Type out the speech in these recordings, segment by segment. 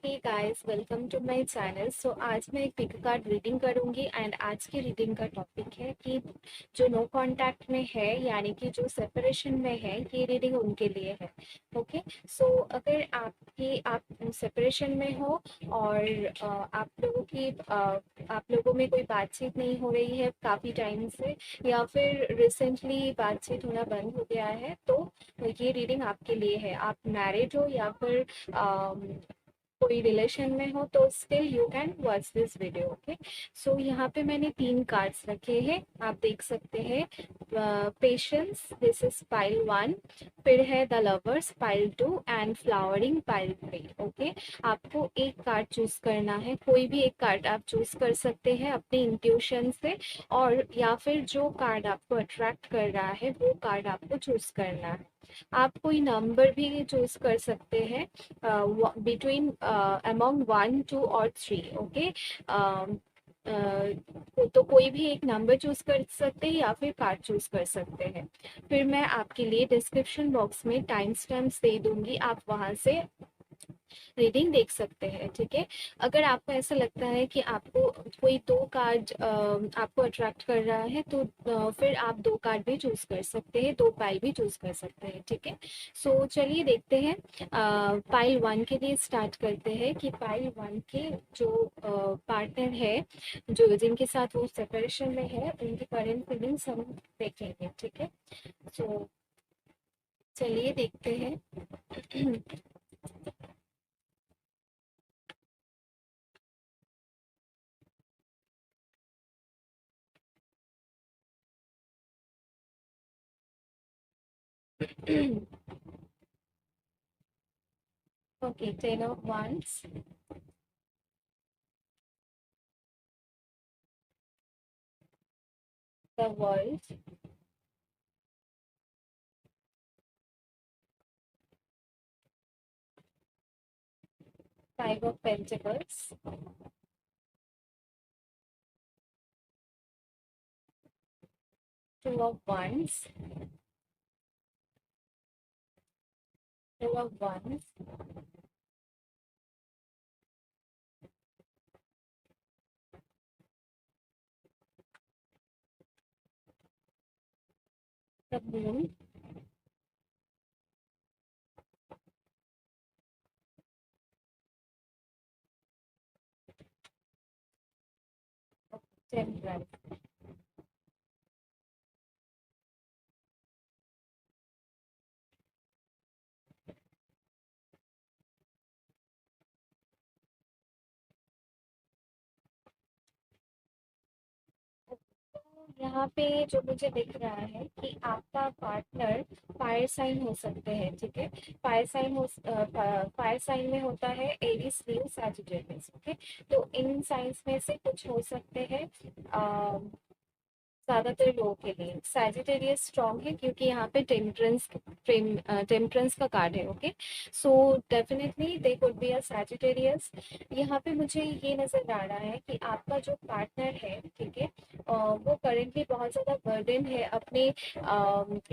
Hey guys, welcome to my channel. So आज मैं एक पिक कार्ड रीडिंग करूंगी एंड आज की रीडिंग का टॉपिक है कि जो नो कांटेक्ट में है यानी कि जो सेपरेशन में है, ये रीडिंग उनके लिए है। ओके। सो अगर आप सेपरेशन में हो और आप लोगों में कोई बातचीत नहीं हो रही है काफ़ी टाइम से, या फिर रिसेंटली बातचीत होना बंद हो गया है, तो ये रीडिंग आपके लिए है। आप मैरिड हो या फिर कोई रिलेशन में हो तो still you can watch this video. Okay. So यहाँ पे मैंने 3 कार्ड्स रखे हैं, आप देख सकते हैं। Patience, this is pile 1। फिर है the lovers pile 2 and flowering pile 3। Okay. आपको एक कार्ड चूज करना है, कोई भी एक कार्ड आप चूज कर सकते हैं अपने इंट्यूशन से, और या फिर जो कार्ड आपको अट्रैक्ट कर रहा है वो कार्ड आपको चूज करना है। आप कोई नंबर भी चूज कर सकते हैं बिटवीन अमॉन्ग 1, 2 और 3। ओके। तो कोई भी एक नंबर चूज कर सकते हैं या फिर कार्ड चूज कर सकते हैं। फिर मैं आपके लिए डिस्क्रिप्शन बॉक्स में टाइम स्टैम्प्स दे दूंगी, आप वहां से रीडिंग देख सकते हैं। ठीक है। अगर आपको ऐसा लगता है कि आपको कोई 2 कार्ड आपको अट्रैक्ट कर रहा है तो फिर आप 2 कार्ड भी चूज कर सकते हैं, 2 पाइल भी चूज कर सकते हैं। ठीक है। सो चलिए देखते हैं। पाइल 1 के लिए स्टार्ट करते हैं कि पाइल 1 के जो पार्टनर है, जो जिनके साथ वो सेपरेशन में है, उनकी करंट फीलिंग्स हम देखेंगे। ठीक है। सो चलिए देखते हैं। Okay, 10 of Wands, the World, 5 of Pentacles, 2 of Wands, 2 of Wands, the Moon, 10 यहाँ पे जो मुझे दिख रहा है कि आपका पार्टनर फायर साइन हो सकते हैं। ठीक है। फायर साइन में होता है एरीज, लीव, सैजिटेरियस। ओके। तो इन साइंस में से कुछ हो सकते हैं। ज्यादातर लोगों के लिए सैजिटेरियस स्ट्रॉन्ग है, क्योंकि यहाँ पे टेम्परेंस का कार्ड है। Okay. So definitely they could be a Sagittarius. यहाँ पे मुझे ये नजर आ रहा है कि आपका जो पार्टनर है, ठीक है, वो करेंटली बहुत ज्यादा बर्डन है अपने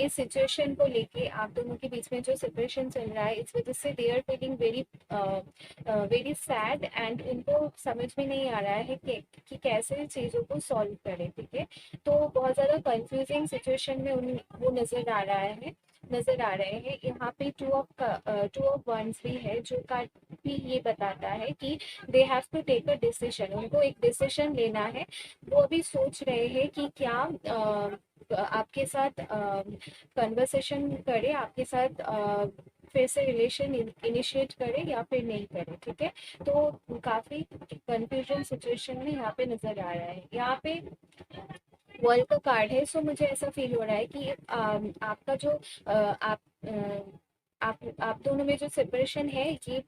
इस सिचुएशन को लेके। आप दोनों के बीच में जो सिचुएशन चल रहा है, इस वजह से they are feeling very very sad and उनको समझ में नहीं आ रहा है कि कैसे चीज़ों को सॉल्व करें। ठीक है। तो बहुत ज़्यादा कंफ्यूजिंग सिचुएशन में वो नजर आ रहे हैं। यहाँ पे 2 ऑफ वंस भी है, जो कार्ड भी ये बताता है कि they have to take a decision, उनको एक डिसीजन लेना है। वो अभी सोच रहे हैं कि क्या आपके साथ कन्वर्सेशन करे, आपके साथ फिर से रिलेशन इनिशिएट करे या फिर नहीं करे। ठीक है। तो काफी कंफ्यूजन सिचुएशन में यहाँ पे नजर आ रहा है। यहाँ पे वर्ल्ड का कार्ड है। सो मुझे ऐसा फील हो रहा है कि आपका जो आप दोनों में जो सेपरेशन है, ये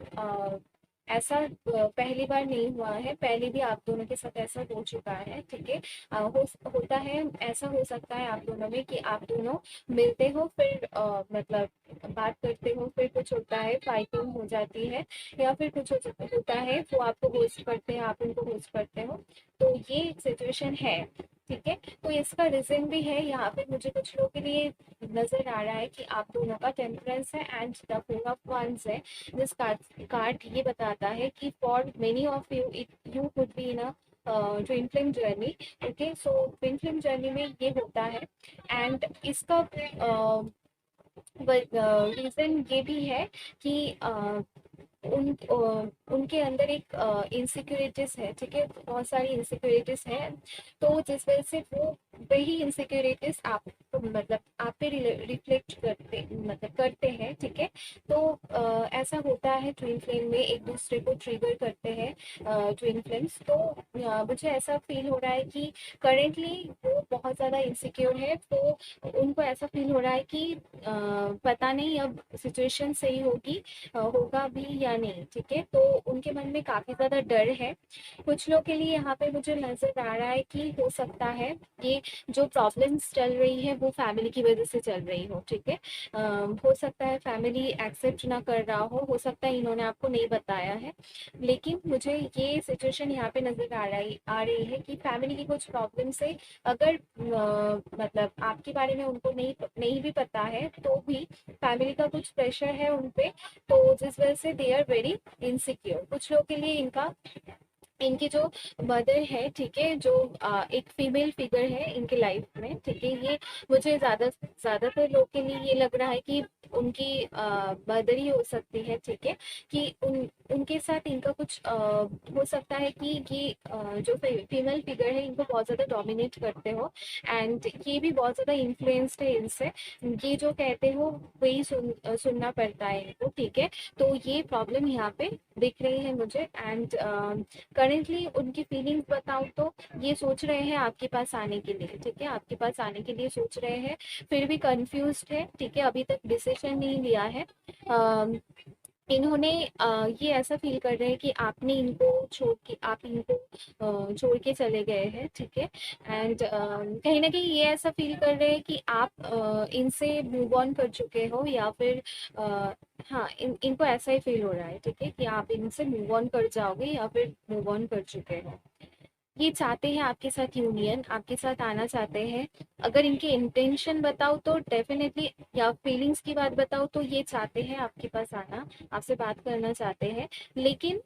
ऐसा पहली बार नहीं हुआ है, पहले भी आप दोनों के साथ ऐसा हो चुका है। ठीक है। होता है, ऐसा हो सकता है आप दोनों में कि आप दोनों मिलते हो, फिर मतलब बात करते हो, फिर कुछ होता है, फाइटिंग हो जाती है, या फिर कुछ होता है, वो आपको होस्ट करते हैं, आप उनको होस्ट करते हो। तो ये सिचुएशन है। ठीक है। तो इसका रीजन भी है यहाँ पे, मुझे कुछ लोगों के लिए नजर आ रहा है कि आप दोनों का टेम्परेंस है and the four of wands है। दिस कार्ड ये बताता है कि for many of you it you could be in a twin flame journey. Okay, so twin flame journey में ये होता है। एंड इसका रीजन ये भी है कि उनके अंदर एक इनसिक्योरिटीज है, ठीक है, बहुत सारी इनसिक्योरिटीज है। तो जिस वजह से वो वही इनसिक्योरिटीज आप मतलब आप पे रिफ्लेक्ट करते मतलब करते हैं, ठीक है। तो ऐसा होता है, ट्विन फ्लेम में एक दूसरे को ट्रिगर करते हैं ट्विन फ्लेम्स। तो मुझे ऐसा फील हो रहा है कि करेंटली वो बहुत ज़्यादा इनसिक्योर है। तो उनको ऐसा फील हो रहा है कि पता नहीं अब सिचुएशन सही होगी होगा भी या नहीं, ठीक है। तो उनके मन में काफी ज्यादा डर है। कुछ लोग के लिए यहाँ पे मुझे नजर आ रहा है कि हो सकता है ये जो प्रॉब्लम्स चल रही है वो फैमिली की वजह से चल रही हो, ठीक है। हो सकता है फैमिली एक्सेप्ट ना कर रहा हो सकता है इन्होंने आपको नहीं बताया है। लेकिन मुझे ये सिचुएशन यहाँ पे नजर आ रही है कि फैमिली की कुछ प्रॉब्लम से अगर मतलब आपके बारे में उनको नहीं भी पता है तो भी फैमिली का कुछ प्रेशर है उन पे। तो जिस वजह से दे आर वेरी इनसिक्योर। कुछ लोग के लिए इनकी जो मदर है, ठीक है, जो एक फीमेल फिगर है इनके लाइफ में, ठीक है, ये मुझे ज्यादातर लोग के लिए ये लग रहा है कि उनकी मदर ही हो सकती है, ठीक है। कि उनके साथ इनका कुछ हो सकता है कि ये जो फीमेल फिगर है इनको बहुत ज्यादा डोमिनेट करते हो एंड ये भी बहुत ज्यादा इन्फ्लुएंस्ड है इनसे। ये जो कहते हो वही सुनना पड़ता है इनको, ठीक है। तो ये प्रॉब्लम यहाँ पे दिख रही है मुझे। एंड करेंटली उनकी फीलिंग्स बताऊं तो ये सोच रहे हैं आपके पास आने के लिए, ठीक है, आपके पास आने के लिए सोच रहे हैं। फिर भी कंफ्यूज्ड है, ठीक है, अभी तक डिसीजन नहीं लिया है। इन्होंने ये ऐसा फील कर रहे हैं कि आपने इनको छोड़ के आप इनको छोड़ के चले गए हैं, ठीक है। एंड कहीं ना कहीं ये ऐसा फील कर रहे हैं कि आप इनसे मूव ऑन कर चुके हो या फिर हाँ, इनको ऐसा ही फील हो रहा है, ठीक है, कि आप इनसे मूव ऑन कर जाओगे या फिर मूव ऑन कर चुके हो। ये चाहते हैं आपके साथ यूनियन, आपके साथ आना चाहते हैं। अगर इनके इंटेंशन बताओ तो डेफिनेटली, या फीलिंग्स की बात बताओ तो ये चाहते हैं आपके पास आना, आपसे बात करना चाहते हैं। लेकिन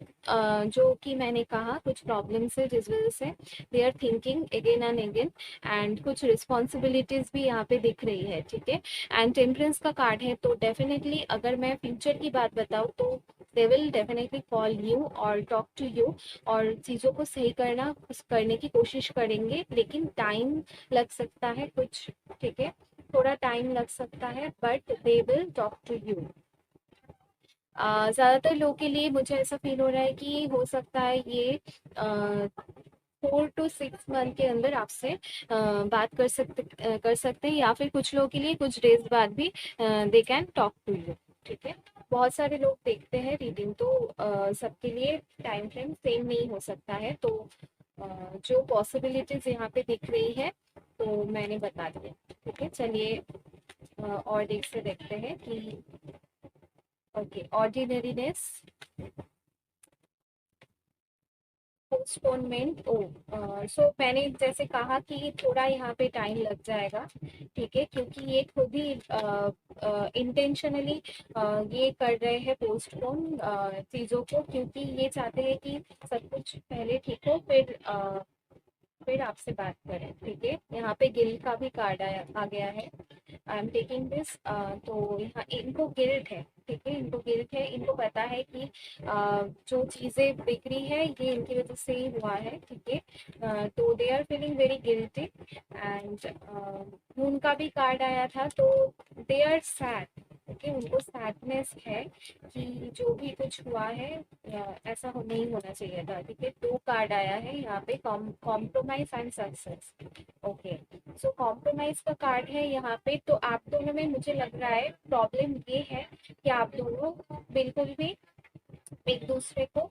जो कि मैंने कहा कुछ प्रॉब्लम्स है जिस वजह से they are thinking again and again. And कुछ रिस्पॉन्सिबिलिटीज भी यहाँ पे दिख रही है, ठीक है। एंड टेम्परेंस का कार्ड है तो डेफिनेटली अगर मैं फ्यूचर की बात बताऊँ तो they will definitely call you और टॉक टू यू और चीज़ों को सही करने की कोशिश करेंगे। लेकिन टाइम लग सकता है कुछ, ठीक है, थोड़ा टाइम लग सकता है but they will talk to you. ज़्यादातर लोगों के लिए मुझे ऐसा फील हो रहा है कि हो सकता है ये 4 to 6 मंथ के अंदर आपसे बात कर सकते हैं या फिर कुछ लोगों के लिए कुछ डेज बाद भी they can talk to you, ठीक है। बहुत सारे लोग देखते हैं रीडिंग तो सबके लिए टाइम फ्रेम सेम नहीं हो सकता है। तो जो पॉसिबिलिटीज यहाँ पे दिख रही है तो मैंने बता दिया, ठीक है। चलिए और देख से देखते हैं कि ओके, ऑर्डिनरीनेस, पोस्टपोनमेंट। ओ सो मैंने जैसे कहा कि थोड़ा यहाँ पे टाइम लग जाएगा, ठीक है, क्योंकि ये खुद ही इंटेंशनली ये कर रहे हैं पोस्टपोन चीज़ों को, क्योंकि ये चाहते हैं कि सब कुछ पहले ठीक हो फिर आपसे बात करें, ठीक है। यहाँ पे गिल का भी कार्ड आ गया है। I am taking this. तो यहाँ इनको गिल्ट है, ठीक है, इनको गिल्ट है, इनको पता है कि जो चीज़ें बिगड़ी है ये इनकी वजह से ही हुआ है, ठीक है। तो they are feeling very guilty. And moon का भी कार्ड आया था तो दे आर सैड, ओके, उनको सैडनेस है कि जो भी कुछ हुआ है ऐसा नहीं होना चाहिए था, ठीक है। 2 कार्ड आया है यहाँ पे, compromise and success. Okay, so compromise का कार्ड है यहाँ पे। तो आप दोनों में मुझे लग रहा है प्रॉब्लम ये है कि आप दोनों बिल्कुल भी एक दूसरे को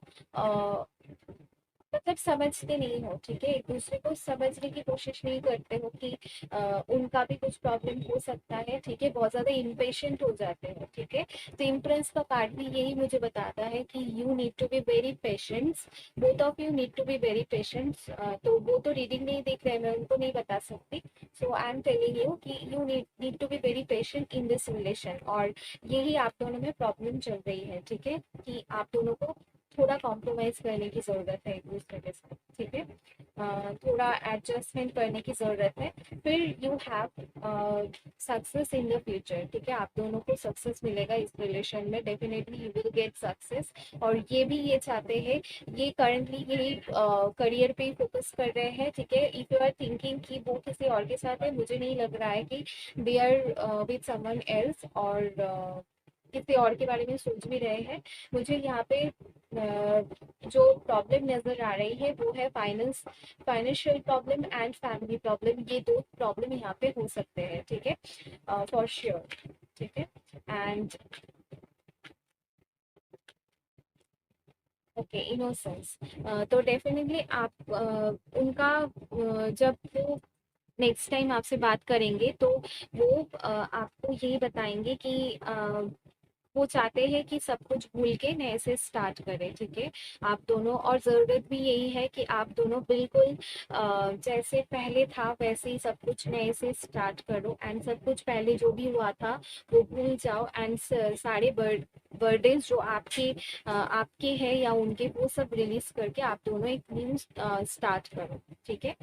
मतलब समझते नहीं हो, ठीक है, एक दूसरे को समझने की कोशिश नहीं करते हो कि उनका भी कुछ प्रॉब्लम हो सकता है, ठीक है, बहुत ज्यादा इम्पेशेंट हो जाते हो, ठीक है। तो इम्प्रेस का कार्ड भी यही मुझे बताता है कि you need to be very patient, both of you need to be very patient. तो वो तो रीडिंग नहीं देख रहे हैं, मैं उनको नहीं बता सकती। So I am telling you कि you need to be very patient in this relation, और यही आप दोनों में प्रॉब्लम चल रही है, ठीक है, कि आप दोनों को थोड़ा कॉम्प्रोमाइज करने की जरूरत है एक दूसरे के साथ, ठीक है, थोड़ा एडजस्टमेंट करने की जरूरत है, फिर you have success in the future, ठीक है, आप दोनों को सक्सेस मिलेगा इस रिलेशन में, definitely you will get success. और ये भी ये चाहते हैं, ये करंटली यही करियर पे ही फोकस कर रहे हैं, ठीक है। इफ यू आर थिंकिंग कि वो किसी और के साथ है, मुझे नहीं लग रहा है कि they are with someone else, और किसी और के बारे में सोच भी रहे हैं। मुझे यहाँ पे जो प्रॉब्लम नजर आ रही है वो है financial problem and family problem, ये दो प्रॉब्लम यहाँ पे हो सकते हैं, ठीक है, फॉर श्योर, ठीक है। एंड ओके, इनोसेंस, तो डेफिनेटली आप उनका जब वो नेक्स्ट टाइम आपसे बात करेंगे तो वो आपको यही बताएंगे कि वो चाहते हैं कि सब कुछ भूल के नए से स्टार्ट करें, ठीक है, आप दोनों। और ज़रूरत भी यही है कि आप दोनों बिल्कुल जैसे पहले था वैसे ही सब कुछ नए से स्टार्ट करो, एंड सब कुछ पहले जो भी हुआ था वो भूल जाओ, एंड सारे बर्डन्स जो आपके हैं या उनके, वो सब रिलीज करके आप दोनों एक न्यू स्टार्ट करो, ठीक है।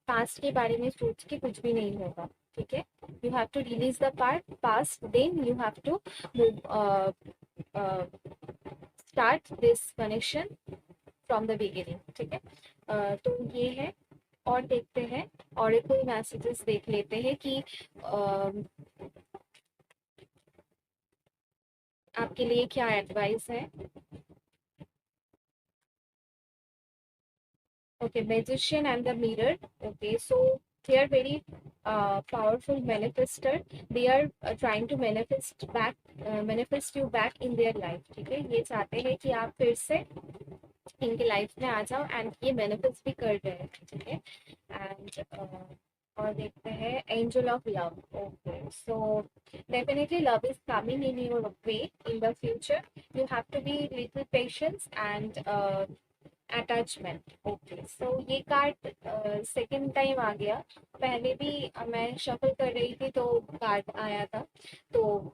पास्ट के बारे में सोच के कुछ भी नहीं होगा, ठीक है। You have to release the past, then you have to start this connection from the beginning, ठीक है। तो ये है, और देखते हैं, और एक कोई मैसेजेस देख लेते हैं कि आपके लिए क्या एडवाइस है। Okay, magician and the mirror. Okay, so they are very powerful manifester. They are trying to manifest you back in their life. ठीक है, ये चाहते हैं कि आप फिर से इनके लाइफ में आ जाओ, एंड ये मैनिफेस्ट भी कर रहे हैं, ठीक है। एंड और देखते हैं angel of love. Okay, so definitely love is coming in your way in the future. You have to be little patience and attachment. Okay, so ये कार्ड सेकंड टाइम आ गया, पहले भी मैं शफल कर रही थी तो कार्ड आया था। तो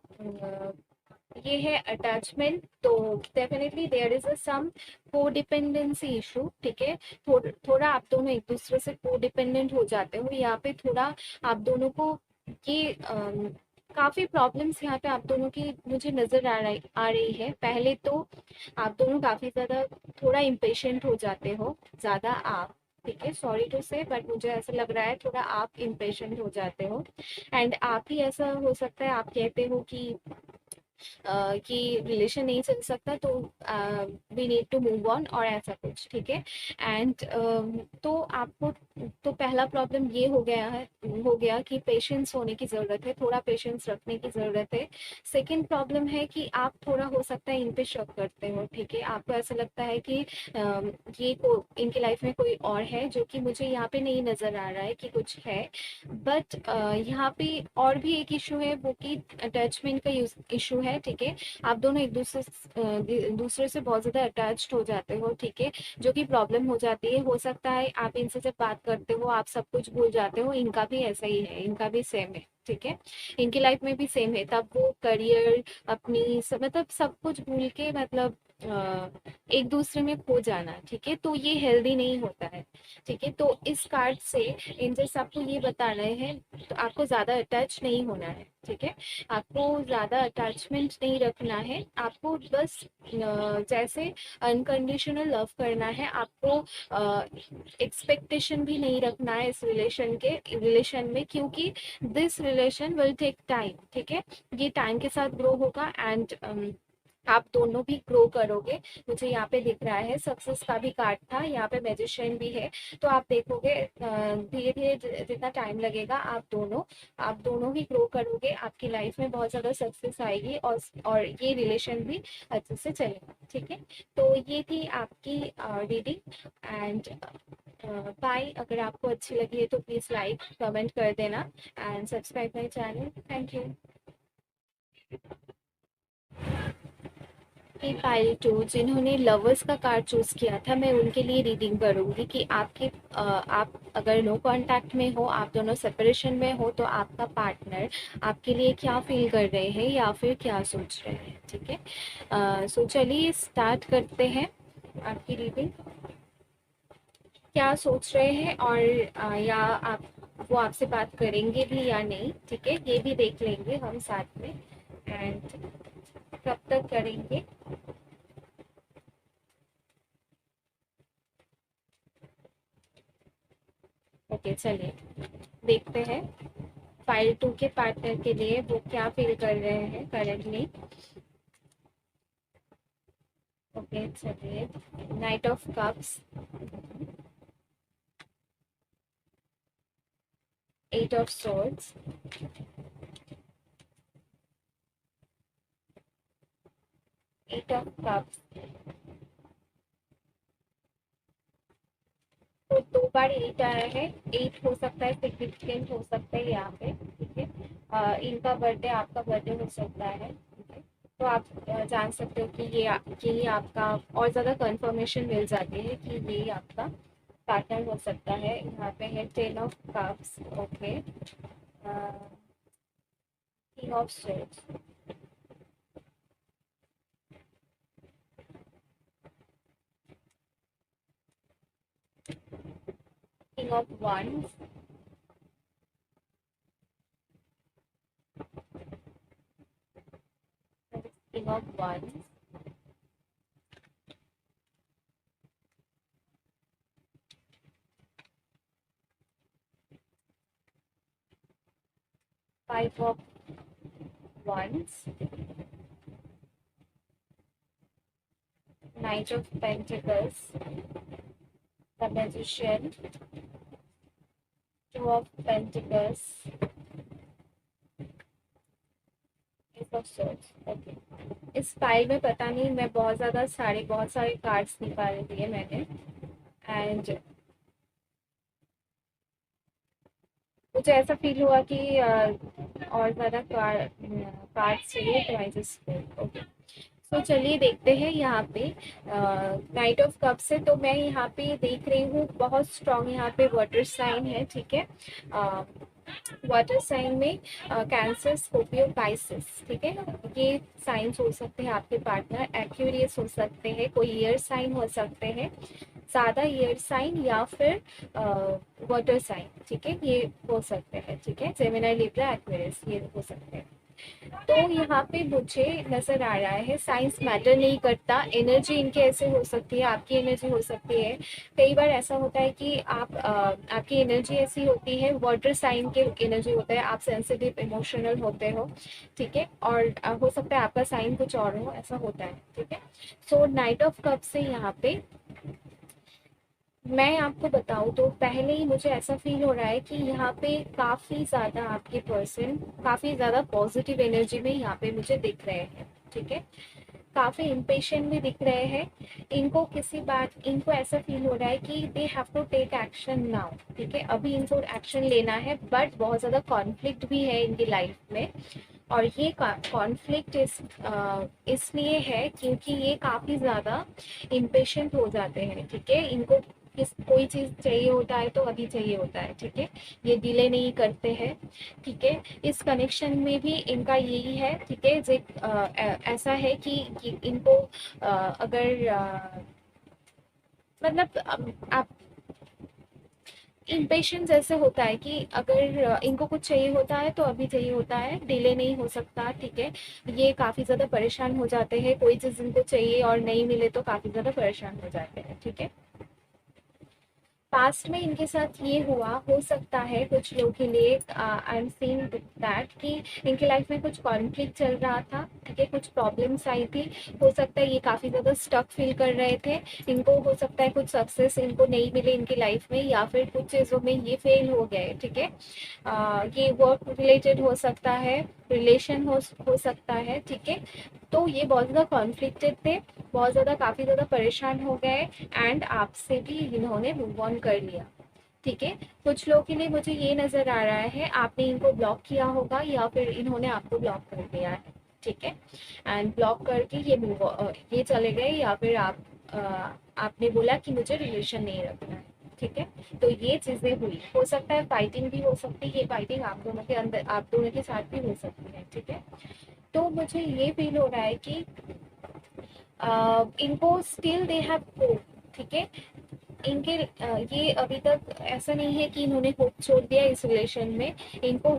ये है अटैचमेंट, तो definitely there is a some codependency issue, ठीक है, थोड़ा आप दोनों एक दूसरे से कोडिपेंडेंट हो जाते हो, यहाँ पे थोड़ा आप दोनों को ये काफी प्रॉब्लम्स यहाँ पे आप दोनों की मुझे नजर आ रही है। पहले तो आप दोनों काफी ज्यादा थोड़ा इम्पेशेंट हो जाते हो, ज्यादा आप, ठीक है, सॉरी टू से, बट मुझे ऐसा लग रहा है थोड़ा आप इम्पेशेंट हो जाते हो, एंड आप ही ऐसा हो सकता है, आप कहते हो कि रिलेशन नहीं चल सकता, तो we need to move on, और ऐसा कुछ, ठीक है। एंड तो आपको, तो पहला प्रॉब्लम ये हो गया कि पेशेंस होने की ज़रूरत है, थोड़ा पेशेंस रखने की ज़रूरत है। सेकंड प्रॉब्लम है कि आप थोड़ा हो सकता है इन पे शक करते हो, ठीक है, आपको ऐसा लगता है कि इनकी लाइफ में कोई और है, जो कि मुझे यहाँ पे नहीं नज़र आ रहा है कि कुछ है। बट यहाँ पे और भी एक इशू है, वो कि अटैचमेंट का इशू है, ठीक है, आप दोनों एक दूसरे से बहुत ज़्यादा अटैच्ड हो जाते हो, ठीक है, जो कि प्रॉब्लम हो जाती है। हो सकता है आप इनसे जब बात करते हो आप सब कुछ भूल जाते हो, इनका भी ऐसा ही है, इनका भी सेम है, ठीक है, इनकी लाइफ में भी सेम है, तब वो करियर अपनी मतलब सब कुछ भूल के, मतलब एक दूसरे में खो जाना, ठीक है, तो ये हेल्दी नहीं होता है, ठीक है। तो इस कार्ड से एंजल्स आपको ये बता रहे हैं, तो आपको ज़्यादा अटैच नहीं होना है, ठीक है, आपको ज़्यादा अटैचमेंट नहीं रखना है, आपको बस जैसे अनकंडीशनल लव करना है, आपको एक्सपेक्टेशन भी नहीं रखना है इस रिलेशन में, क्योंकि this relation will take time, ठीक है, ये टाइम के साथ ग्रो होगा, एंड आप दोनों भी ग्रो करोगे। मुझे यहाँ पे दिख रहा है सक्सेस का भी कार्ड था, यहाँ पे मैजिशियन भी है। तो आप देखोगे धीरे धीरे जितना टाइम लगेगा आप दोनों ही ग्रो करोगे, आपकी लाइफ में बहुत ज़्यादा सक्सेस आएगी और ये रिलेशन भी अच्छे से चलेगा। ठीक है, तो ये थी आपकी रीडिंग। And bye. अगर आपको अच्छी लगी है तो प्लीज़ लाइक कमेंट कर देना and subscribe my channel. Thank you. Pile two जिन्होंने लवर्स का कार्ड चूज किया था, मैं उनके लिए रीडिंग करूंगी कि आप अगर नो कांटेक्ट में हो, आप दोनों सेपरेशन में हो, तो आपका पार्टनर आपके लिए क्या फील कर रहे हैं या फिर क्या सोच रहे हैं। ठीक है, सो चलिए स्टार्ट करते हैं आपकी रीडिंग। क्या सोच रहे हैं और या आप वो आपसे बात करेंगे भी या नहीं, ठीक है, ये भी देख लेंगे हम साथ में। एंड कब तक करेंगे। ओके, चलिए देखते हैं फाइल टू के पार्टनर के लिए वो क्या फील कर रहे हैं करंटली। ओके, चलिए। Knight of cups, eight of swords, eight of cups. तो दो बार एट आया है। एट हो सकता है सिग्निफिकेंट हो सकता है यहाँ पे। ठीक है, इनका बर्थडे आपका बर्थडे हो सकता है। ठीक है, तो आप जान सकते हो कि ये आपका और ज़्यादा कंफर्मेशन मिल जाती है कि ये आपका पार्टनर हो सकता है। यहाँ पे है ten of cups. Okay, king of swords, king of wands, king of wands, five of wands, night of pentacles, the magician, two of pentacles, S of swords। Okay, इस फाइल में पता नहीं मैं बहुत सारे कार्ड्स निकाल दिए मैंने। एंड मुझे ऐसा फील हुआ कि और ज़्यादा कार्ड्स चाहिए, तो आई जस्ट ओके। तो चलिए देखते हैं यहाँ पे नाइट ऑफ कप से। तो मैं यहाँ पे देख रही हूँ बहुत स्ट्रॉन्ग यहाँ पे वाटर साइन है। ठीक है, वाटर साइन में कैंसर, स्कॉर्पियो, पाइसेस। ठीक है, ये साइंस हो सकते हैं आपके पार्टनर। एक्वेरियस हो सकते हैं, कोई ईयर साइन हो सकते हैं, ज़्यादा ईयर साइन या फिर वाटर साइन। ठीक है, ये हो सकते हैं। ठीक है, जेमिनी, लिब्रा, एक्वेरियस ये हो सकते हैं। तो यहाँ पे मुझे नजर आ रहा है साइंस मैटर नहीं करता। एनर्जी इनके ऐसे हो सकती है, आपकी एनर्जी हो सकती है। कई बार ऐसा होता है कि आपकी एनर्जी ऐसी होती है, वाटर साइन के एनर्जी होता है, आप सेंसिटिव इमोशनल होते हो। ठीक है, और हो सकता है आपका साइन कुछ और हो, ऐसा होता है। ठीक है, सो नाइट ऑफ कप से यहाँ पे मैं आपको बताऊँ तो पहले ही मुझे ऐसा फ़ील हो रहा है कि यहाँ पे काफ़ी ज़्यादा आपके पर्सन काफ़ी ज़्यादा पॉजिटिव एनर्जी में यहाँ पे मुझे दिख रहे हैं। ठीक है, काफ़ी इम्पेशेंट भी दिख रहे हैं। इनको ऐसा फील हो रहा है कि they have to take action now. ठीक है, अभी इनको एक्शन लेना है, बट बहुत ज़्यादा कॉन्फ्लिक्ट भी है इनकी लाइफ में। और ये कॉन्फ्लिक्ट इसलिए है क्योंकि ये काफ़ी ज़्यादा इम्पेशेंट हो जाते हैं। ठीक है, इनको कोई चीज़ चाहिए होता है तो अभी चाहिए होता है। ठीक है, ये डिले नहीं करते हैं। ठीक है, इस कनेक्शन में भी इनका यही है। ठीक है, ऐसा है कि इनको अगर मतलब आप इम्पेशेंस ऐसे होता है कि अगर इनको कुछ चाहिए होता है तो अभी चाहिए होता है, डिले नहीं हो सकता। ठीक है, ये काफ़ी ज़्यादा परेशान हो जाते हैं, कोई चीज़ इनको चाहिए और नहीं मिले तो काफ़ी ज़्यादा परेशान हो जाते हैं। ठीक है, पास्ट में इनके साथ ये हुआ, हो सकता है कुछ लोगों के लिए, आई एम सीइंग दैट कि इनके लाइफ में कुछ कॉन्फ्लिक्ट चल रहा था, ठीक है, कुछ प्रॉब्लम्स आई थी। हो सकता है ये काफ़ी ज़्यादा स्टक फील कर रहे थे, इनको हो सकता है कुछ सक्सेस इनको नहीं मिले इनकी लाइफ में, या फिर कुछ चीज़ों में ये फेल हो गए, ठीक है। ये वर्क रिलेटेड हो सकता है, रिलेशन हो सकता है, ठीक है। तो ये बहुत ज़्यादा कॉन्फ्लिक्टेड थे, बहुत ज़्यादा काफ़ी ज़्यादा परेशान हो गए, एंड आपसे भी इन्होंने मूव ऑन कर लिया, ठीक है। कुछ लोगों के लिए मुझे ये नज़र आ रहा है आपने इनको ब्लॉक किया होगा या फिर इन्होंने आपको ब्लॉक कर दिया है, ठीक है। एंड ब्लॉक करके ये चले गए, या फिर आपने बोला कि मुझे रिलेशन नहीं रखना है, ठीक है। तो ये चीज़ें हुई, हो सकता है फाइटिंग भी हो सकती है, ये फाइटिंग आप दोनों के अंदर, आप दोनों के साथ भी हो सकती है, ठीक है। तो मुझे ये फील हो रहा है कि इनको स्टिल दे हैव होप, ठीक है। इनके ये अभी तक ऐसा नहीं है कि इन्होंने होप छोड़ दिया इस रिलेशन में, इनको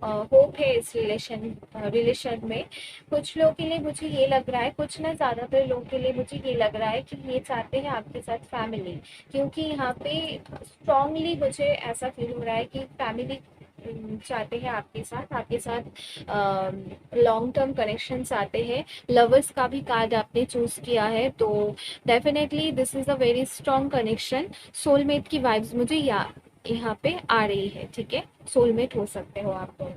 होप है इस रिलेशन में। कुछ लोगों के लिए मुझे ये लग रहा है, कुछ ना ज़्यादातर लोगों के लिए मुझे ये लग रहा है कि ये चाहते हैं आपके साथ फैमिली, क्योंकि यहाँ पे स्ट्रांगली मुझे ऐसा फील हो रहा है कि फैमिली चाहते हैं आपके साथ लॉन्ग टर्म कनेक्शन चाहते हैं। लवर्स का भी कार्ड आपने चूज किया है, तो definitely this is a very strong connection. Soulmate की वाइब्स मुझे यहाँ पे आ रही है, ठीक है। सोलमेट हो सकते हो आप दोनों।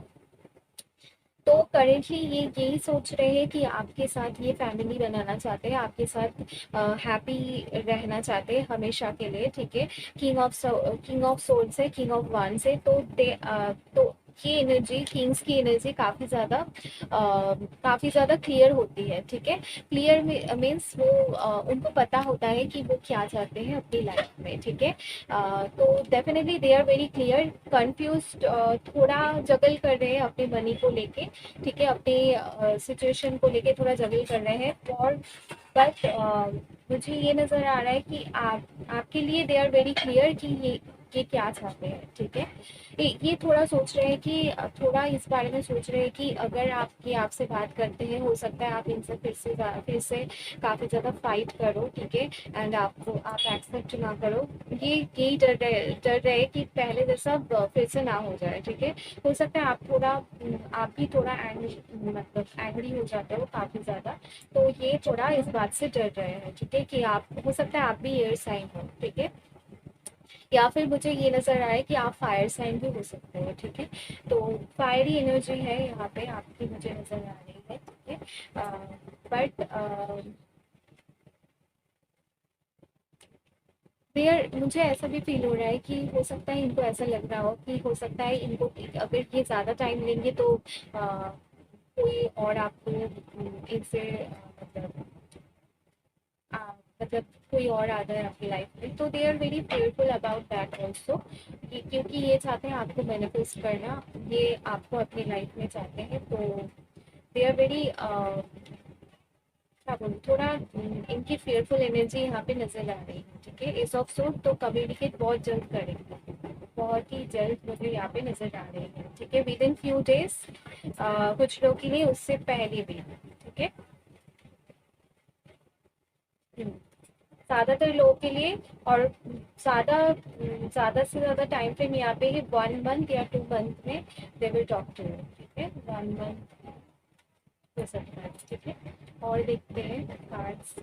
तो करेंटली ये यही सोच रहे हैं कि आपके साथ ये फैमिली बनाना चाहते हैं, आपके साथ हैप्पी रहना चाहते हैं हमेशा के लिए, ठीक है। किंग ऑफ सोल्स है, किंग ऑफ वन से, तो ये एनर्जी, किंग्स की एनर्जी काफ़ी ज़्यादा क्लियर होती है, ठीक है। क्लियर मीन्स वो उनको पता होता है कि वो क्या चाहते हैं अपनी लाइफ में, ठीक है। तो definitely they are very clear, confuse, थोड़ा जगल कर रहे हैं अपने मनी को लेके, ठीक है, अपनी सिचुएशन को लेके थोड़ा जगल कर रहे हैं। और बट मुझे ये नज़र आ रहा है कि आपके लिए दे आर वेरी क्लियर कि ये क्या चाहते हैं, ठीक है। ये थोड़ा सोच रहे हैं कि थोड़ा इस बारे में सोच रहे हैं कि अगर आपसे बात करते हैं, हो सकता है आप इनसे फिर से काफ़ी ज़्यादा फाइट करो, ठीक है, एंड आप एक्सेप्ट ना करो। यही डर रहे कि पहले जैसा फिर से ना हो जाए, ठीक है। हो सकता है आप भी थोड़ा मतलब एंग्री हो जाते हो काफ़ी ज़्यादा, तो ये थोड़ा इस बात से डर रहे हैं, ठीक है, कि आप, हो सकता है आप भी एयर साइन हो, ठीक है। या फिर मुझे ये नज़र आया कि आप फायर साइन भी हो सकते हो, ठीक है। तो फायरी एनर्जी है यहाँ पे आपकी, मुझे नज़र आ रही है, ठीक है। बट देयर, मुझे ऐसा भी फील हो रहा है कि हो सकता है इनको ऐसा लग रहा हो कि हो सकता है इनको, अगर ये ज़्यादा टाइम लेंगे तो कोई और आपको इनसे मतलब आ, मतलब कोई और आ जाए आपकी लाइफ में, तो they are very fearful about that also, क्योंकि ये चाहते हैं आपको मैनिफेस्ट करना, ये आपको अपनी लाइफ में चाहते हैं। तो दे आर वेरी क्या बोलूँ, थोड़ा इनकी फेयरफुल एनर्जी यहाँ पे नजर आ रही है, ठीक है। एस ऑफ सोर्ड तो कम्युनिकेट बहुत जल्द करेंगे, बहुत ही जल्द मुझे यहाँ पे नजर आ रही है, ठीक है, विद इन फ्यू डेज, कुछ लोग के लिए उससे पहले भी, ठीक है। ज़्यादातर लोगों के लिए, और ज़्यादा से ज़्यादा टाइम फ्रेम यहाँ पे है 1 मंथ या 2 मंथ में they will talk to you, ठीक है। 1 मंथ हो सकता है, ठीक है। और देखते हैं cards.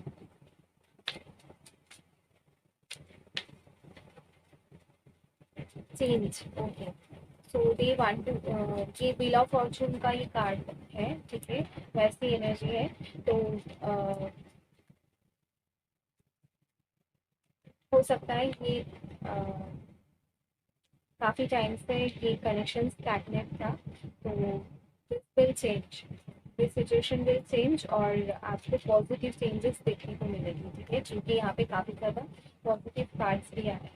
Change, okay. So they want to, ये व्हील ऑफ फॉर्चून का ये कार्ड है, ठीक है, वैसी एनर्जी है। तो हो सकता है ये काफ़ी टाइम से ये कनेक्शन स्टैग्नेंट था, तो this will change, this situation will change, और आपको पॉजिटिव चेंजेस देखने को मिलेगी, ठीक है, क्योंकि यहाँ पे काफ़ी ज़्यादा पॉजिटिव कार्ड्स भी आए हैं।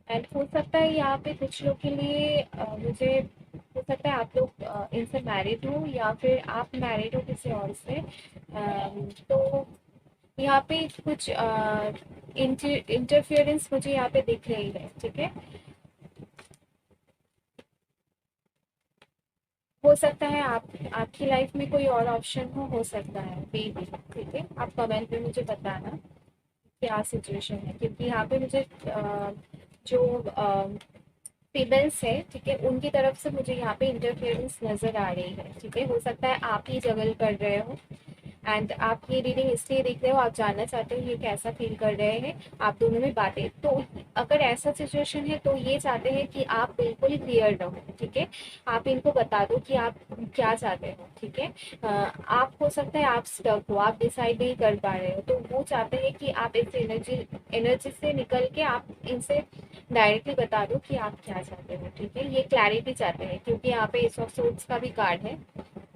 एंड हो सकता है यहाँ पे कुछ लोग के लिए मुझे हो सकता है आप लोग इनसे मैरिड हो, या फिर आप मैरिड हो किसी और से, तो यहाँ पे कुछ इंटरफियरेंस मुझे यहाँ पे दिख रही है, ठीक है। हो सकता है आपकी लाइफ में कोई और ऑप्शन हो सकता है, मे बी, ठीक है। आप कमेंट में मुझे बताना क्या सिचुएशन है, क्योंकि यहाँ पे मुझे जो फीमेल्स है, ठीक है, उनकी तरफ से मुझे यहाँ पे इंटरफेरेंस नजर आ रही है। ठीक है, हो सकता है आप ही जगल कर रहे हो एंड आप ये रीडिंग इसलिए देख रहे हो, आप जानना चाहते हो ये कैसा फील कर रहे हैं आप दोनों में बातें। तो अगर ऐसा सिचुएशन है तो ये चाहते हैं कि आप बिल्कुल क्लियर रहो। ठीक है, आप इनको बता दो कि आप क्या चाहते हो। ठीक है, आप हो सकता है आप स्टक हो, आप डिसाइड नहीं कर पा रहे हो, तो वो चाहते हैं कि आप इस एनर्जी से निकल के आप इनसे डायरेक्टली बता दो कि आप क्या चाहते हो। ठीक है, ये क्लैरिटी चाहते हैं, क्योंकि यहाँ पे एस ऑफ सोर्ड्स का भी कार्ड है।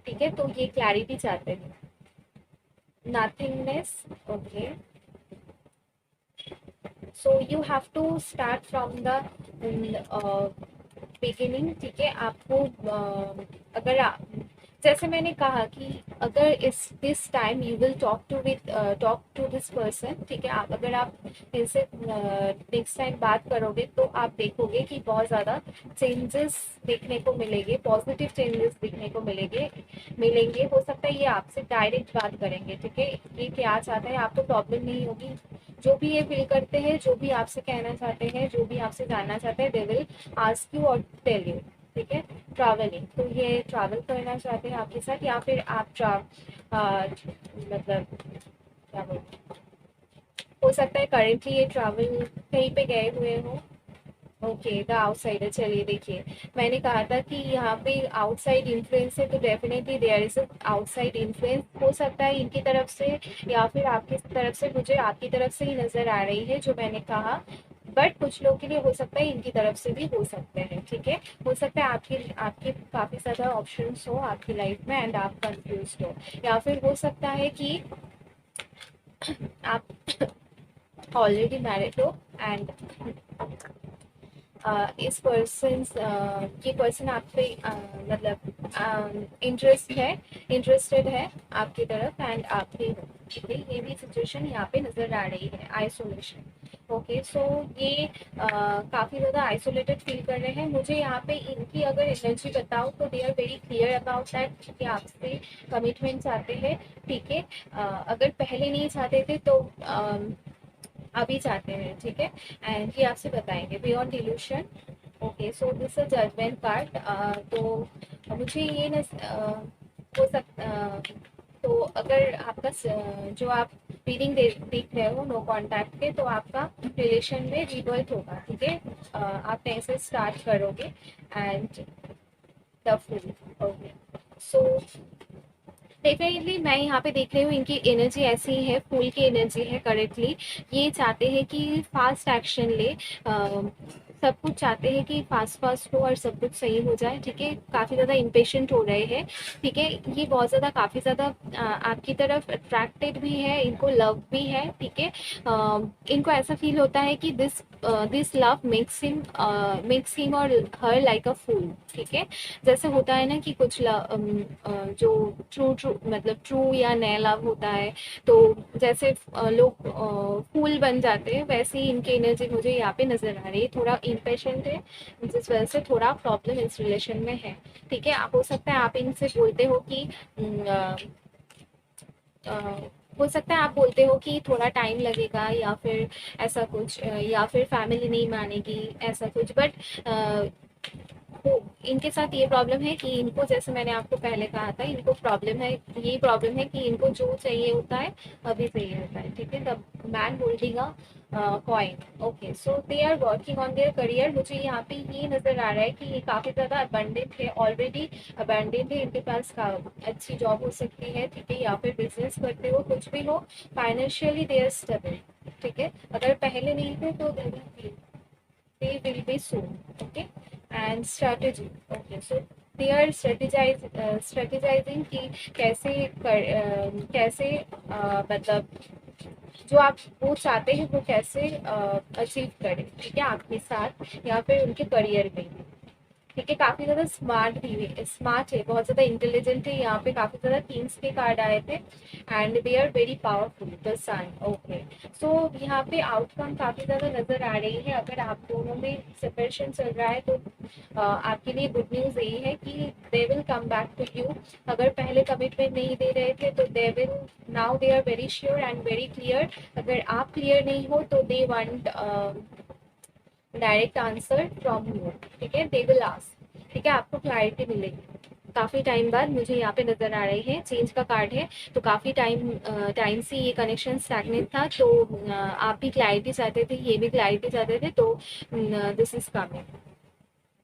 ठीक है, तो ये क्लैरिटी चाहते हैं, nothingness. Okay, so you have to start from the beginning. ठीक है, आपको अगर जैसे मैंने कहा कि अगर इस this time you will talk to this person. ठीक है, अगर आप इनसे नेक्स्ट टाइम बात करोगे तो आप देखोगे कि बहुत ज़्यादा चेंजेस देखने को मिलेंगे, पॉजिटिव चेंजेस देखने को मिलेंगे। हो सकता है ये आपसे डायरेक्ट बात करेंगे। ठीक है, ये क्या चाहता है आपको प्रॉब्लम नहीं होगी, जो भी ये फील करते हैं, जो भी आपसे कहना चाहते हैं, जो भी आपसे जानना चाहते हैं, दे विल आस्क यू और टेल यू। ठीक है, ट्रैवलिंग, तो ये ट्रैवल करना चाहते हैं आपके साथ, या फिर आप मतलब क्या बोलते, हो सकता है करेंटली ये ट्रैवल कहीं पे गए हुए हो। Okay, the outsider. चलिए देखिए, मैंने कहा था कि यहाँ पे आउटसाइड इन्फ्लुएंस है, तो definitely there is outside influence. हो सकता है इनकी तरफ से या फिर आपकी तरफ से, मुझे आपकी तरफ से ही नज़र आ रही है जो मैंने कहा, बट कुछ लोग के लिए हो सकता है इनकी तरफ से भी हो सकते हैं। ठीक है, हो सकता है आपके आपके काफ़ी ज़्यादा ऑप्शंस हो आपकी लाइफ में एंड आप कंफ्यूज हो, या फिर हो सकता है कि आप ऑलरेडी मैरिड हो एंड इस पर्सन ये पर्सन आप पे मतलब इंटरेस्टेड है आपकी तरफ एंड आप भी हो। ठीक है, ये भी सिचुएशन यहाँ पे नज़र आ रही है, आइसोलेशन। ओके, सो ये काफ़ी ज़्यादा आइसोलेटेड फील कर रहे हैं। मुझे यहाँ पे इनकी अगर एनर्जी बताऊँ तो they are very clear about that कि आपसे कमिटमेंट चाहते हैं। ठीक है, अगर पहले नहीं चाहते थे तो अभी चाहते हैं। ठीक है, एंड ये आपसे बताएंगे beyond delusion. Okay, so this is judgement card. तो मुझे ये न हो सकता, तो अगर आपका जो आप रीडिंग देख रहे हो नो कांटेक्ट के, तो आपका रिलेशन में रिबर्थ होगा। ठीक है, आप नए से स्टार्ट करोगे and the fool. Okay, so definitely मैं यहाँ पे देख रही हूँ इनकी एनर्जी ऐसी है, फूल की एनर्जी है करेक्टली। ये चाहते हैं कि फास्ट एक्शन ले, सब कुछ चाहते हैं कि फास्ट फास्ट हो और सब कुछ सही हो जाए। ठीक है, काफ़ी ज़्यादा इम्पेशेंट हो रहे हैं। ठीक है, ये बहुत ज़्यादा काफ़ी ज़्यादा आपकी तरफ अट्रैक्टेड भी है, इनको लव भी है। ठीक है, इनको ऐसा फील होता है कि दिस लव मेक्स हिम और हर लाइक अ फूल। ठीक है, जैसे होता है ना कि कुछ जो ट्रू ट्रू मतलब ट्रू या नया लव होता है, तो जैसे लोग फूल बन जाते हैं, वैसे ही इनकी एनर्जी मुझे यहाँ पे नजर आ रही है। थोड़ा इम्पेशेंट है, जिस वजह से थोड़ा प्रॉब्लम इस रिलेशन में है। ठीक है, आप हो सकता है आप इनसे बोलते हो कि अ, हो सकता है आप बोलते हो कि थोड़ा टाइम लगेगा, या फिर ऐसा कुछ, या फिर फैमिली नहीं मानेगी, ऐसा कुछ। बट तो इनके साथ ये प्रॉब्लम है कि इनको, जैसे मैंने आपको पहले कहा था, इनको प्रॉब्लम है, यही प्रॉब्लम है कि इनको जो चाहिए होता है अभी चाहिए होता है। ठीक है, the man holding a coin. Okay, so they are working on their career. मुझे यहाँ पे ये नज़र आ रहा है कि ये काफ़ी ज़्यादा अबंडेंट है, ऑलरेडी अबंडेंट है, इनके पास अच्छी जॉब हो सकती है। ठीक है, या फिर बिजनेस करते हो, कुछ भी हो, फाइनेंशियली दे आर स्टेबल। ठीक है, अगर पहले नहीं थे तो they will be soon. Okay, and strategy. Okay, so they are strategizing कि कैसे मतलब जो आप वो चाहते हैं वो कैसे अचीव करें। ठीक है, आपके साथ या फिर उनके करियर में। ठीक है, काफी ज्यादा स्मार्ट भी है, स्मार्ट है, बहुत ज्यादा इंटेलिजेंट है। यहाँ पे काफी ज्यादा किंग्स के कार्ड आए थे and they are very powerful, the sun. Okay, so यहाँ पे आउटकम काफी ज्यादा नजर आ रही है। अगर आप दोनों में सेपरेशन चल रहा है तो आपके लिए गुड न्यूज यही है कि they will come back to you. अगर पहले कमिटमेंट नहीं दे रहे थे तो they will, now they are very sure and very clear. अगर आप क्लियर नहीं हो तो they want direct answer from you. ठीक है, दे विल आस्क। ठीक है, आपको क्लैरिटी मिलेगी काफी टाइम बाद। मुझे यहाँ पे नजर आ रही है, चेंज का कार्ड है, तो काफी टाइम से ये कनेक्शन स्टैग्नेट था। तो आप भी क्लैरिटी चाहते थे, ये भी क्लैरिटी चाहते थे, तो this is coming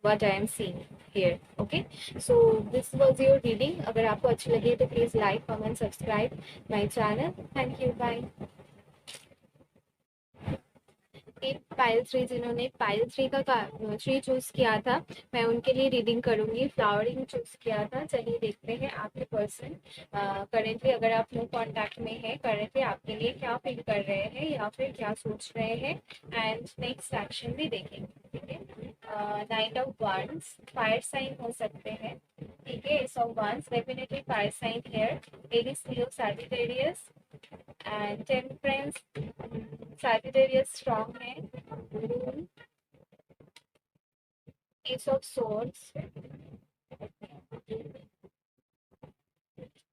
what I am seeing here. Okay, so this was your reading. अगर आपको अच्छी लगी तो please like, comment, subscribe my channel. Thank you. Bye. एक पायल थ्री, जिन्होंने पायल थ्री का थ्री चूज किया था, मैं उनके लिए रीडिंग करूंगी। फ्लावरिंग चूज किया था। चलिए देखते हैं आपके पर्सन करेंटली, अगर आप नो कांटेक्ट में है, करेंटली आपके लिए क्या फील कर रहे हैं या फिर क्या सोच रहे हैं, एंड नेक्स्ट एक्शन भी देखेंगे। ठीक है, knight of wands, fire sign हो सकते हैं। ठीक है, ace of wands, definitely fire sign here, Aries, Leo, Sagittarius and temperance. Sagittarius strong है। Ace of swords.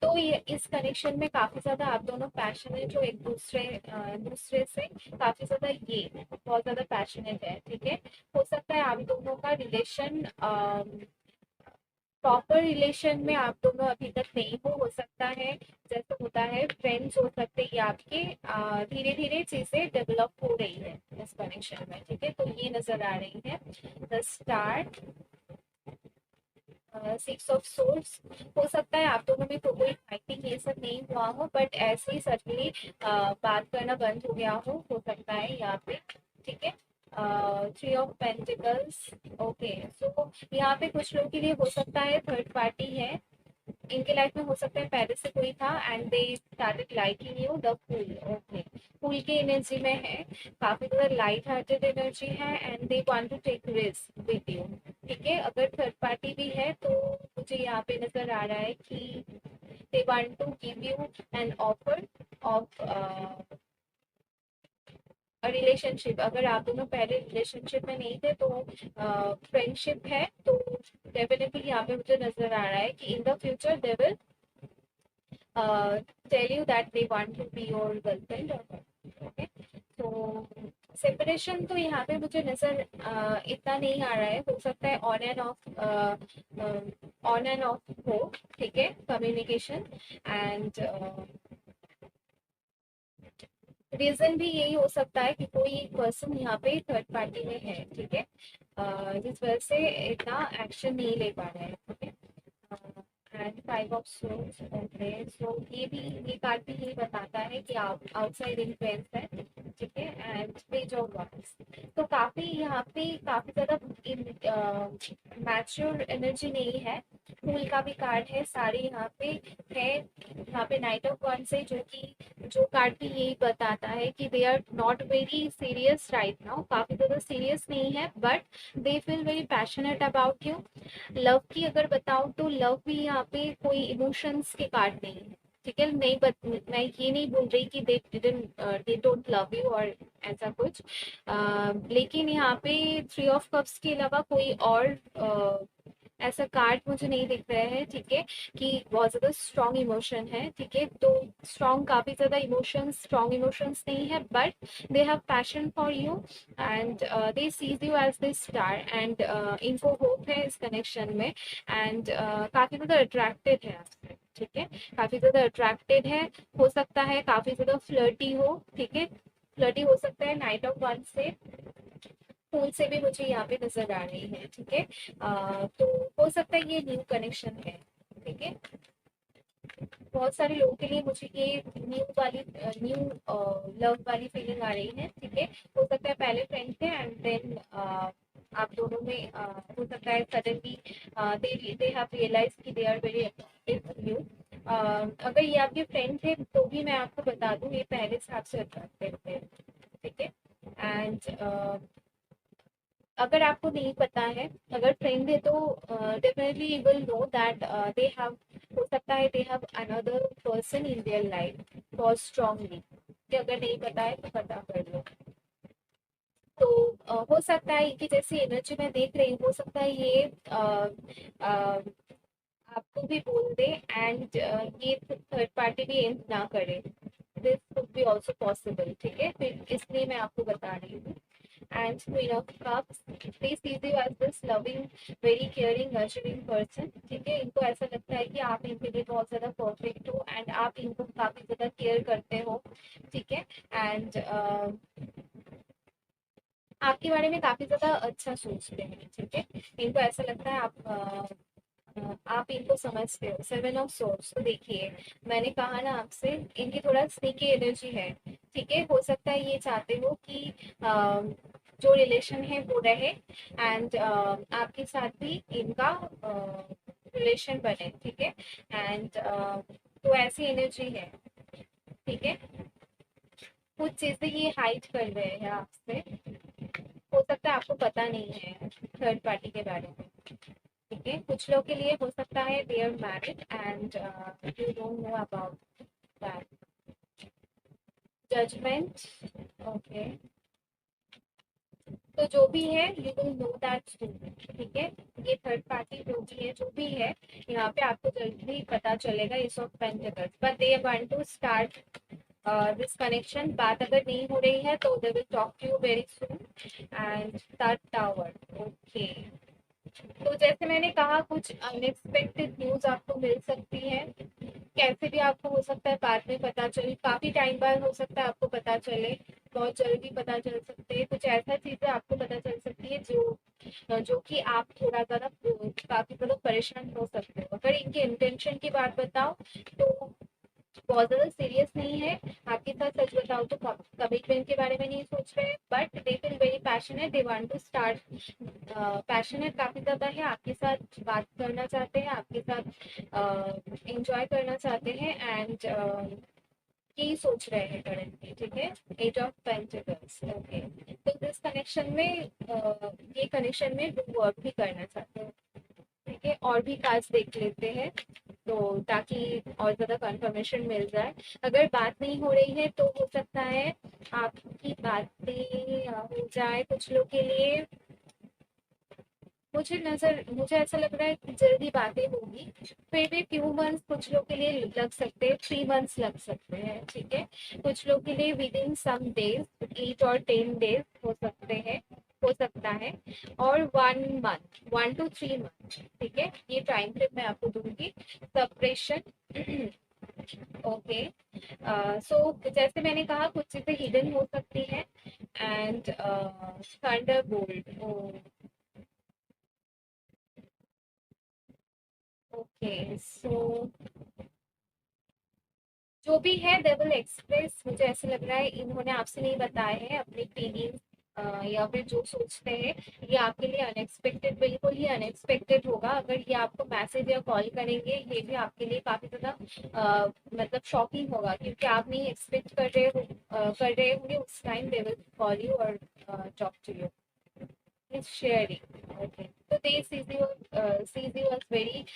तो ये इस कनेक्शन में काफी ज्यादा आप दोनों पैशनेट हो, एक दूसरे से काफी ज्यादा, ये बहुत ज्यादा पैशनेट है। ठीक है, हो सकता है आप दोनों का रिलेशन प्रॉपर रिलेशन में आप दोनों अभी तक नहीं हो सकता है, जैसे होता है फ्रेंड्स हो सकते हैं आपके। धीरे धीरे चीजें डेवलप हो रही है इस कनेक्शन में। ठीक है, तो ये नजर आ रही है the start, six of swords. हो सकता है आप दोनों में तो कोई फाइटिंग ये सब नहीं हुआ हो, बट ऐसे ही सडनली बात करना बंद हो गया हो सकता है यहाँ पे। ठीक है, three of pentacles. Okay, so यहाँ पे कुछ लोगों के लिए हो सकता है थर्ड पार्टी है इनके लाइफ में, हो सकता है पहले से कोई था and they started liking you, the fool. Okay, fool के एनर्जी में है, काफी ज्यादा लाइट हार्टेड एनर्जी है and they want to take risk with you. ठीक है, अगर थर्ड पार्टी भी है तो मुझे यहाँ पे नजर आ रहा है कि they want to give you an offer of relationship. अगर आप दोनों पहले रिलेशनशिप में नहीं थे तो फ्रेंडशिप है, तो डेफिनेटली यहाँ पे मुझे नजर आ रहा है कि in the future they will tell you that they want to be your girlfriend. Okay, तो सेपरेशन तो यहाँ पे मुझे नजर इतना नहीं आ रहा है। हो सकता है ऑन एंड ऑफ हो। ठीक है, कम्युनिकेशन एंड रीजन भी यही हो सकता है कि कोई एक पर्सन यहाँ पे थर्ड पार्टी में है। ठीक है, जिस वजह से इतना एक्शन नहीं ले पा रहे हैं। ठीक है, and five of swords. Okay, so ये कार्ड भी यही बताता है कि आप आउटसाइड इन्फ्लुएंस है। ठीक है, एंड पेज ऑफ वांड्स। तो काफी यहाँ पे काफी ज्यादा मैच्योर एनर्जी नहीं है। फूल का भी कार्ड है, सारे यहाँ पे है। यहाँ पे नाइट ऑफ वांड्स है, जो कार्ड भी यही बताता है कि they are not very serious right now, काफी ज्यादा सीरियस नहीं है, but they feel very passionate about you. Love की अगर बताऊं तो लव भी यहाँ पे कोई इमोशंस के कार्ड नहीं है। ठीक है, मैं ये नहीं बोल रही कि दे डोंट लव यू और ऐसा कुछ, लेकिन यहाँ पे थ्री ऑफ कप्स के अलावा कोई और ऐसा कार्ड मुझे नहीं दिख रहा है। ठीक है, कि बहुत ज्यादा स्ट्रॉन्ग इमोशन है। ठीक है, तो स्ट्रॉन्ग, काफी ज्यादा इमोशंस, स्ट्रॉन्ग इमोशंस नहीं है, but they have passion for you and they sees you as the star and इनको होप है इस कनेक्शन में एंड काफी ज्यादा अट्रैक्टेड है आपसे। ठीक है, काफी ज्यादा अट्रैक्टेड है। हो सकता है काफी ज्यादा फ्लर्टी हो। ठीक है, फ्लर्टी हो सकता है नाइट ऑफ वन से, फूल से भी मुझे यहाँ पे नजर आ रही है। ठीक है, तो हो सकता है ये न्यू कनेक्शन है। ठीक है, बहुत सारे लोगों के लिए मुझे ये न्यू लव वाली फीलिंग आ रही है। ठीक है, हो सकता है पहले फ्रेंड थे एंड देन आप दोनों में हो सकता है सडनली दे हैव रियलाइज कि they are very attractive you. अगर ये आपके फ्रेंड थे तो भी मैं आपको बता दूं ये पहले से आपसे अट्रैक्टेड थे। ठीक है, एंड अगर आपको नहीं पता है, अगर फ्रेंड है तो definitely you will know that they have, हो सकता है they have another person in their life for strongly, कि अगर नहीं पता है तो पता कर लो। तो हो सकता है कि जैसी एनर्जी मैं देख रही हूँ, हो सकता है ये आपको भी बोल दे एंड ये थर्ड पार्टी भी एंड ना करे, this could be also possible, ठीक है, फिर इसलिए मैं आपको बता रही हूँ। And queen of cups, they see you as this loving, very caring, nurturing person, ठीक है, इनको ऐसा लगता है कि आप इनके लिए बहुत ज़्यादा परफेक्ट हो एंड आप इनको काफ़ी ज़्यादा केयर करते हो, ठीक है, एंड आपके बारे में काफ़ी ज़्यादा अच्छा सोचते हैं, ठीक है, इनको ऐसा लगता है आप इनको समझते हो। सेवन ऑफ सोर्स, तो देखिए मैंने कहा ना आपसे, इनकी थोड़ा स्नेकी एनर्जी है, ठीक है, हो सकता है ये चाहते हो कि जो रिलेशन है वो रहे एंड आपके साथ भी इनका रिलेशन बने, ठीक है, एंड तो ऐसी एनर्जी है, ठीक है, कुछ चीजें ये हाइड कर रहे हैं आपसे, हो सकता है आपको पता नहीं है थर्ड पार्टी के बारे में, ठीक है, कुछ लोग के लिए हो सकता है they are married and you don't know about that. Judgement, okay, तो जो भी है you will know that soon, ठीक है, ये थर्ड पार्टी जो भी है, जो भी है, यहाँ पे आपको जल्दी पता चलेगा ace of pentacles, but they want to start this connection, बात अगर नहीं हो रही है तो they will talk to you very soon and start tower, okay, तो जैसे मैंने कहा कुछ अनएक्सपेक्टेड न्यूज आपको मिल सकती है, कैसे भी आपको हो सकता है बाद में पता चले, काफी टाइम बाद हो सकता है आपको पता चले, बहुत जल्दी पता चल सकते हैं, कुछ ऐसा चीजें आपको पता चल सकती है जो कि आप थोड़ा ज्यादा काफी ज्यादा परेशान हो सकते हो। अगर इनके इंटेंशन की बात बताओ तो बहुत ज़्यादा सीरियस नहीं है, आपके साथ सच बताऊँ तो कमिटमेंट के बारे में नहीं सोच रहे हैं, but they feel very passionate, they want to start, passionate काफ़ी ज़्यादा है, आपके साथ बात करना चाहते हैं, आपके साथ एंजॉय करना चाहते हैं एंड यही सोच रहे हैं करेंटली, ठीक है, एज ऑफ पेंटिकल्स, ओके, तो दिस कनेक्शन में ये कनेक्शन में वर्क भी करना चाहते हैं, ठीक है, और भी कार्ड्स देख लेते हैं तो ताकि और ज़्यादा कंफर्मेशन मिल जाए। अगर बात नहीं हो रही है तो हो सकता है आपकी बातें हो जाए कुछ लोग के लिए, मुझे ऐसा लग रहा है कि जल्दी बातें होगी, फिर भी फ्यू मंथ्स कुछ लोग के लिए लग सकते हैं, 3 मंथ्स लग सकते हैं, ठीक है, कुछ लोग के लिए विद इन सम डेज, 8 और 10 डेज हो सकते हैं, हो सकता है, और 1 मंथ, 1 to 3 मंथ, ठीक है, ये टाइम फ्रेम मैं आपको दूंगी। सेपरेशन, ओके, सो जैसे मैंने कहा कुछ चीजें हिडन हो सकती है एंड थंडर बोल्ट, ओके, सो जो भी है दे विल एक्सप्रेस, मुझे ऐसे लग रहा है इन्होंने आपसे नहीं बताए हैं अपनी फीलिंग्स, या फिर जो सोचते हैं, ये आपके लिए अनएक्सपेक्टेड, बिल्कुल ही अनएक्सपेक्टेड होगा, अगर ये आपको मैसेज या कॉल करेंगे ये भी आपके लिए काफ़ी ज़्यादा मतलब शॉकिंग होगा, क्योंकि आप नहीं एक्सपेक्ट कर रहे होंगे उस time they will call you और talk to you, is sharing. Okay. So they sees you as very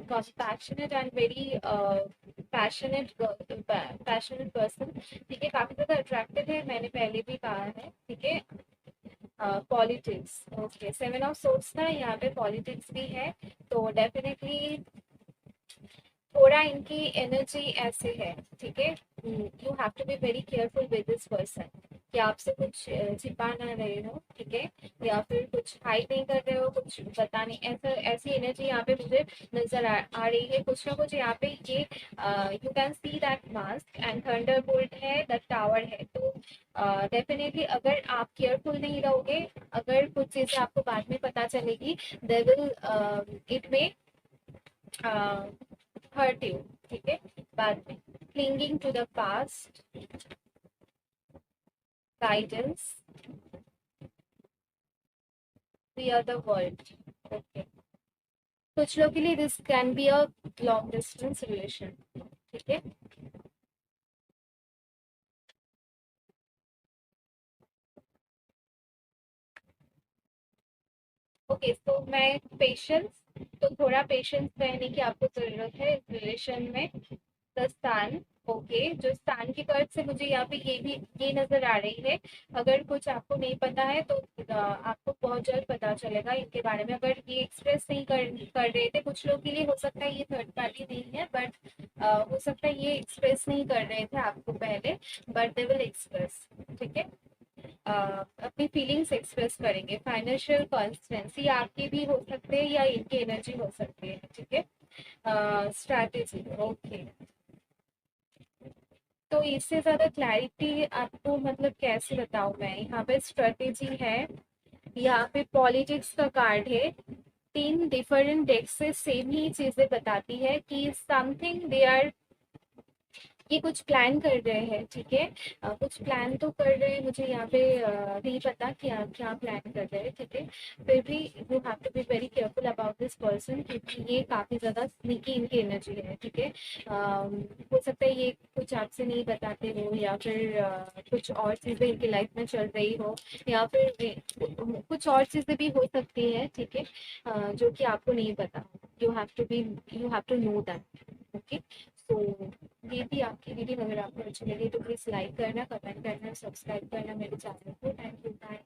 compassionate and very passionate person. ठीक है, काफी ज्यादा अट्रैक्टिव है, मैंने पहले भी कहा है, ठीक है, पॉलिटिक्स, ओके, 7 ऑफ सोर्स था, यहाँ पे पॉलिटिक्स भी है, तो डेफिनेटली थोड़ा इनकी एनर्जी ऐसे है, ठीक है, you have to be very careful with this person, कि आपसे कुछ छिपा ना रहे हो, ठीक है, या फिर कुछ हाइड नहीं कर रहे हो, कुछ बता नहीं, ऐसा ऐसी एनर्जी यहाँ पे मुझे नजर आ रही है, कुछ ना कुछ यहाँ पे ये you can see that mask and thunder bolt है, द टावर है, तो डेफिनेटली अगर आप केयरफुल नहीं रहोगे, अगर कुछ चीज़ें आपको बाद में पता चलेगी, दे विल इट में हर्ट यू, ठीक है, बाद में clinging to the past, guidance, fear the world, okay, कुछ लोग के लिए this can be a long distance relation, ठीक है, ओके, तो मैं पेशेंस, तो थोड़ा पेशेंस रहने की आपको ज़रूरत है इस रिलेशन में। द स्थान, ओके, जो स्थान की कर्ज से मुझे यहाँ पे ये नजर आ रही है। अगर कुछ आपको नहीं पता है तो आपको बहुत जल्द पता चलेगा इनके बारे में। अगर ये एक्सप्रेस नहीं कर रहे थे, कुछ लोग के लिए हो सकता है ये थर्ड पार्टी नहीं है, बट हो सकता है ये एक्सप्रेस नहीं कर रहे थे आपको पहले, बट दे विल एक्सप्रेस। ठीक है, अपनी फीलिंग्स एक्सप्रेस करेंगे। फाइनेंशियल कॉन्स्टेंसी आपकी भी हो सकते हैं या इनकी एनर्जी हो सकती है। ठीक है, स्ट्रैटेजी, ओके। तो इससे ज्यादा क्लैरिटी आपको मतलब कैसे बताऊं मैं, यहाँ पे स्ट्रेटेजी है, यहाँ पे पॉलिटिक्स का कार्ड है। तीन डिफरेंट डेक से सेम ही चीजें बताती है कि समथिंग दे आर, ये कुछ प्लान कर रहे हैं। ठीक है, कुछ प्लान तो कर रहे हैं, मुझे यहाँ पे नहीं पता कि आप क्या प्लान कर रहे हैं। ठीक है, फिर भी you have to be very careful about this person, क्योंकि ये काफी ज्यादा स्नीकी इनकी एनर्जी है। ठीक है, हो सकता है ये कुछ आपसे नहीं बताते हो, या फिर कुछ और चीजें इनकी लाइफ में चल रही हो, या फिर कुछ और चीजें भी हो सकती है। ठीक है, जो कि आपको नहीं पता। You have to be, you have to know that. Okay, so ये थी आपकी वीडियो। अगर आपको अच्छी लगी तो प्लीज़ लाइक करना, कमेंट करना, सब्सक्राइब करना मेरे चैनल को। Thank you, bye.